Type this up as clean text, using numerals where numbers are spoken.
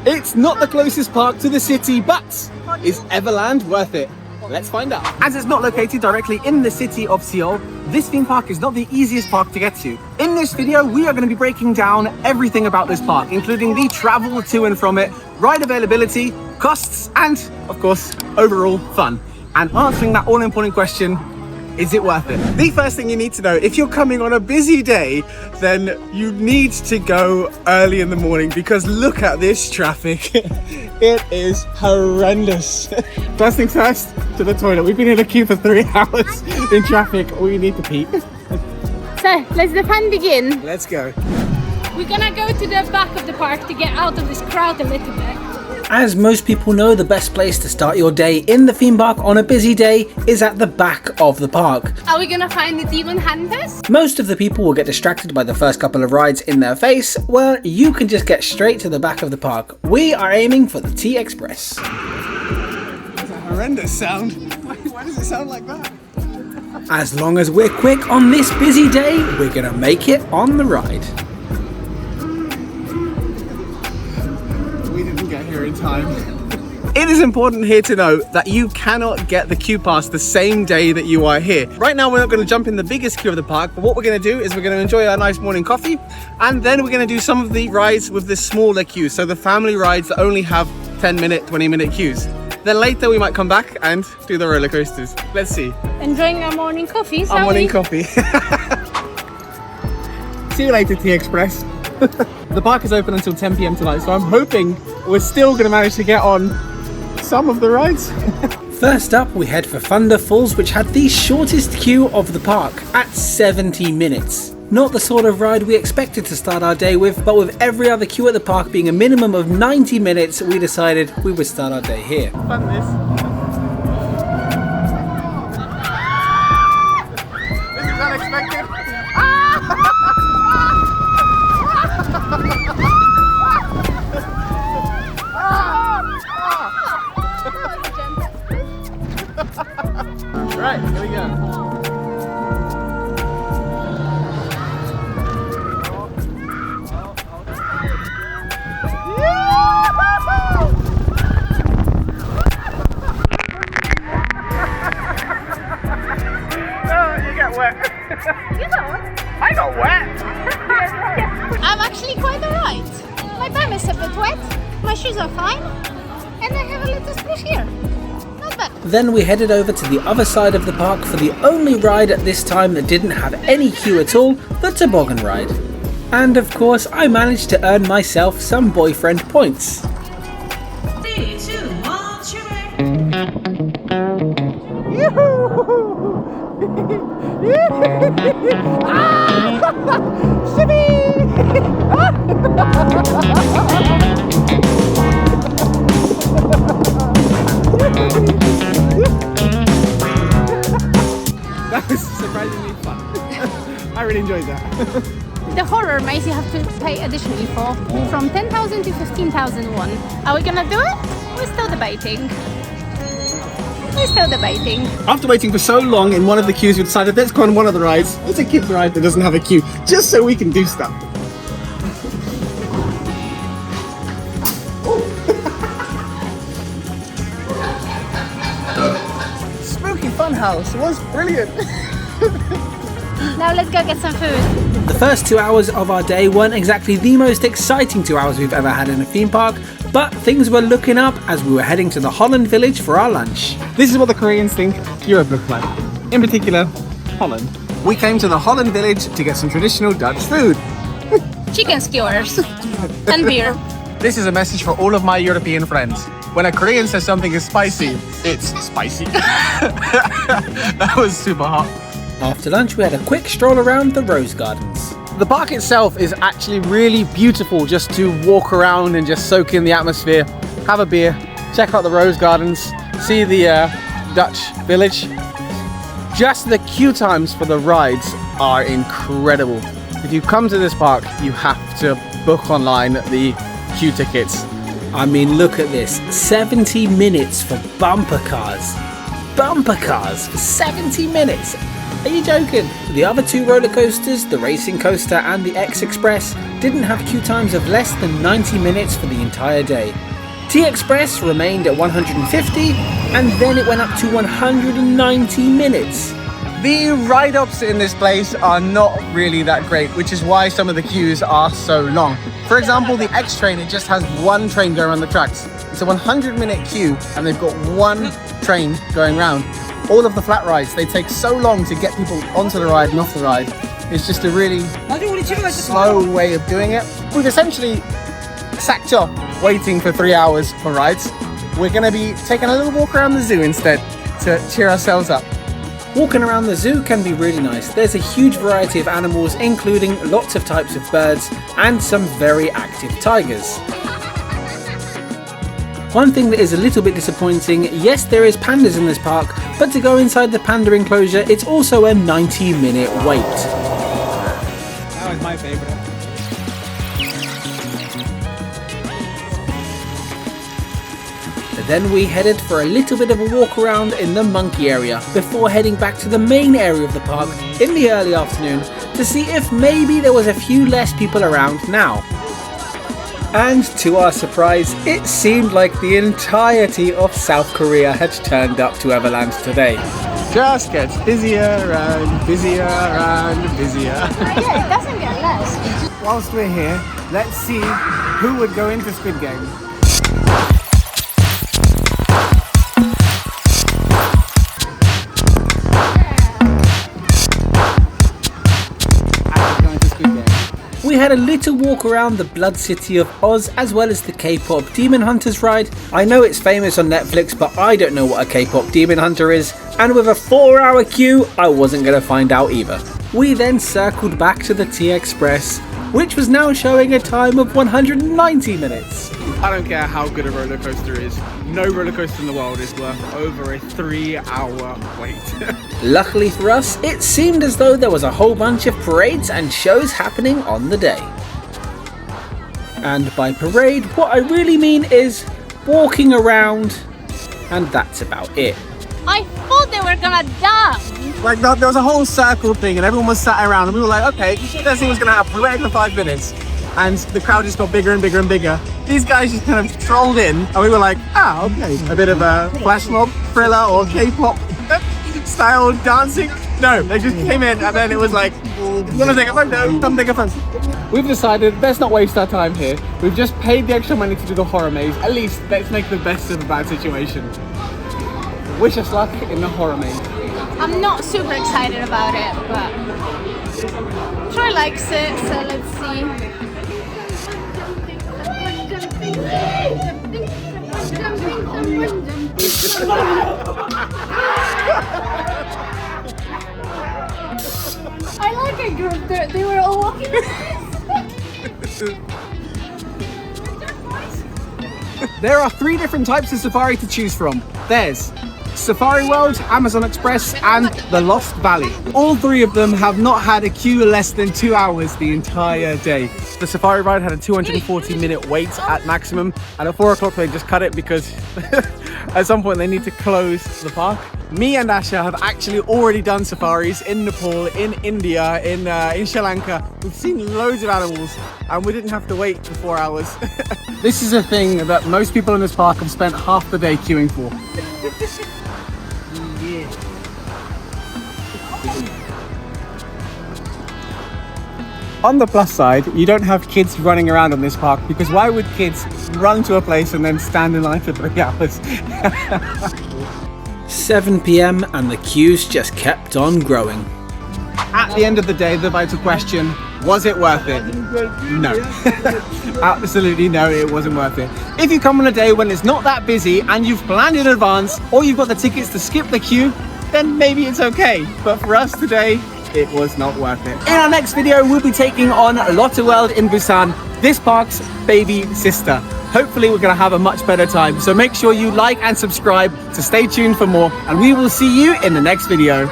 It's not the closest park to the city, but is Everland worth it? Let's find out. As it's not located directly in the city of Seoul, this theme park is not the easiest park to get to. In this video, we are going to be breaking down everything about this park, including the travel to and from it, ride availability, costs, and, of course, overall fun. And answering that all-important question, is it worth it? The first thing you need to know, if you're coming on a busy day, then you need to go early in the morning because look at this traffic. It is horrendous. First things first, to the toilet. We've been in a queue for 3 hours in traffic. We need to pee. So, let's the fun begin. Let's go. We're gonna go to the back of the park to get out of this crowd a little bit. As most people know, the best place to start your day in the theme park on a busy day is at the back of the park. Are we gonna find the demon hunters? Most of the people will get distracted by the first couple of rides in their face. Well, you can just get straight to the back of the park. We are aiming for the T Express. That's a horrendous sound. Why does it sound like that? As long as we're quick on this busy day, we're gonna make it on the ride. We didn't get here in time. It is important here to note that you cannot get the queue pass the same day that you are here. Right now we're not going to jump in the biggest queue of the park, but what we're going to do is we're going to enjoy our nice morning coffee, and then we're going to do some of the rides with the smaller queues, so the family rides that only have 10-minute, 20-minute queues. Then later we might come back and do the roller coasters. Let's see. Enjoying our morning coffee, Our morning coffee. See you later, T Express. The park is open until 10 p.m. tonight, so I'm hoping we're still going to manage to get on some of the rides. First up, we head for Thunder Falls, which had the shortest queue of the park at 70 minutes. Not the sort of ride we expected to start our day with, but with every other queue at the park being a minimum of 90 minutes, we decided we would start our day here. Fun this. This is unexpected. Right, here we go. You get wet. You don't? I got wet. I'm actually quite alright. My bum is a bit wet, my shoes are fine, and I have a little splash here. Not bad. Then we headed over to the other side of the park for the only ride at this time that didn't have any queue at all, the toboggan ride. And of course, I managed to earn myself some boyfriend points. 3, 2, 1, shimmy. That was surprisingly fun. I really enjoyed that. The horror maze you have to pay additionally for, from 10,000 to 15,001. Are we gonna do it? We're still debating. After waiting for so long in one of the queues, we decided let's go on one of the rides. It's a kids ride that doesn't have a queue, just so we can do stuff. Spooky Funhouse was brilliant. Now let's go get some food. The first 2 hours of our day weren't exactly the most exciting 2 hours we've ever had in a theme park, but things were looking up as we were heading to the Holland Village for our lunch. This is what the Koreans think Europe looks like. In particular, Holland. We came to the Holland Village to get some traditional Dutch food. Chicken skewers and beer. This is a message for all of my European friends. When a Korean says something is spicy, it's spicy. That was super hot. After lunch, we had a quick stroll around the rose gardens. The park itself is actually really beautiful just to walk around and just soak in the atmosphere, have a beer, check out the rose gardens, see the Dutch village. Just the queue times for the rides are incredible. If you come to this park, you have to book online the queue tickets. I mean, look at this, 70 minutes for bumper cars. Bumper cars for 70 minutes. Are you joking? The other two roller coasters, the Racing Coaster and the X-Express, didn't have queue times of less than 90 minutes for the entire day. T-Express remained at 150 and then it went up to 190 minutes. The ride-ups in this place are not really that great, which is why some of the queues are so long. For example, the X train, it just has one train going around the tracks. It's a 100-minute queue and they've got one train going round. All of the flat rides, they take so long to get people onto the ride and off the ride. It's just a really slow way of doing it. We've essentially sacked up waiting for 3 hours for rides. We're going to be taking a little walk around the zoo instead to cheer ourselves up. Walking around the zoo can be really nice. There's a huge variety of animals, including lots of types of birds and some very active tigers. One thing that is a little bit disappointing, yes there is pandas in this park, but to go inside the panda enclosure it's also a 90-minute wait. That was my favourite. Then we headed for a little bit of a walk around in the monkey area before heading back to the main area of the park in the early afternoon to see if maybe there was a few less people around now. And to our surprise, it seemed like the entirety of South Korea had turned up to Everland today. Just gets busier and busier and busier. Yeah, it doesn't get less. Whilst we're here, let's see who would go into Squid Game. We had a little walk around the Blood City of Oz as well as the K-pop Demon Hunters ride. I know it's famous on Netflix, but I don't know what a K-pop Demon Hunter is, and with a 4-hour queue, I wasn't going to find out either. We then circled back to the T-Express, which was now showing a time of 190 minutes. I don't care how good a roller coaster is, no roller coaster in the world is worth over a 3-hour wait. Luckily for us, it seemed as though there was a whole bunch of parades and shows happening on the day. And by parade, what I really mean is walking around, and that's about it. I thought they were gonna die. Like there was a whole circle thing and everyone was sat around and we were like, okay, let's see what's gonna happen. We waited for 5 minutes and the crowd just got bigger and bigger and bigger. These guys just kind of trolled in and we were like, okay, a bit of a flash mob thriller or K-pop style dancing. No, they just came in and then it was like, you wanna take a photo? Come take a photo. We've decided, let's not waste our time here. We've just paid the extra money to do the horror maze. At least let's make the best of a bad situation. Wish us luck in the horror maze. I'm not super excited about it, but Troy likes it, so let's see. I like a group. They were all walking. There are 3 different types of safari to choose from. There's Safari World, Amazon Express and the Lost Valley. All 3 of them have not had a queue less than 2 hours the entire day. The Safari ride had a 240-minute wait at maximum and at 4 o'clock they just cut it because at some point they need to close the park. Me and Asha have actually already done safaris in Nepal, in India, in Sri Lanka. We've seen loads of animals and we didn't have to wait for 4 hours. This is a thing that most people in this park have spent half the day queuing for. On the plus side, you don't have kids running around on this park because why would kids run to a place and then stand in line for 3 hours? 7 PM and the queues just kept on growing. At the end of the day, the vital question, was it worth it? No. Absolutely no, it wasn't worth it. If you come on a day when it's not that busy and you've planned in advance or you've got the tickets to skip the queue, then maybe it's okay. But for us today, it was not worth it. In our next video, we'll be taking on Lotte World in Busan, this park's baby sister. Hopefully we're going to have a much better time. So make sure you like and subscribe to stay tuned for more, and we will see you in the next video.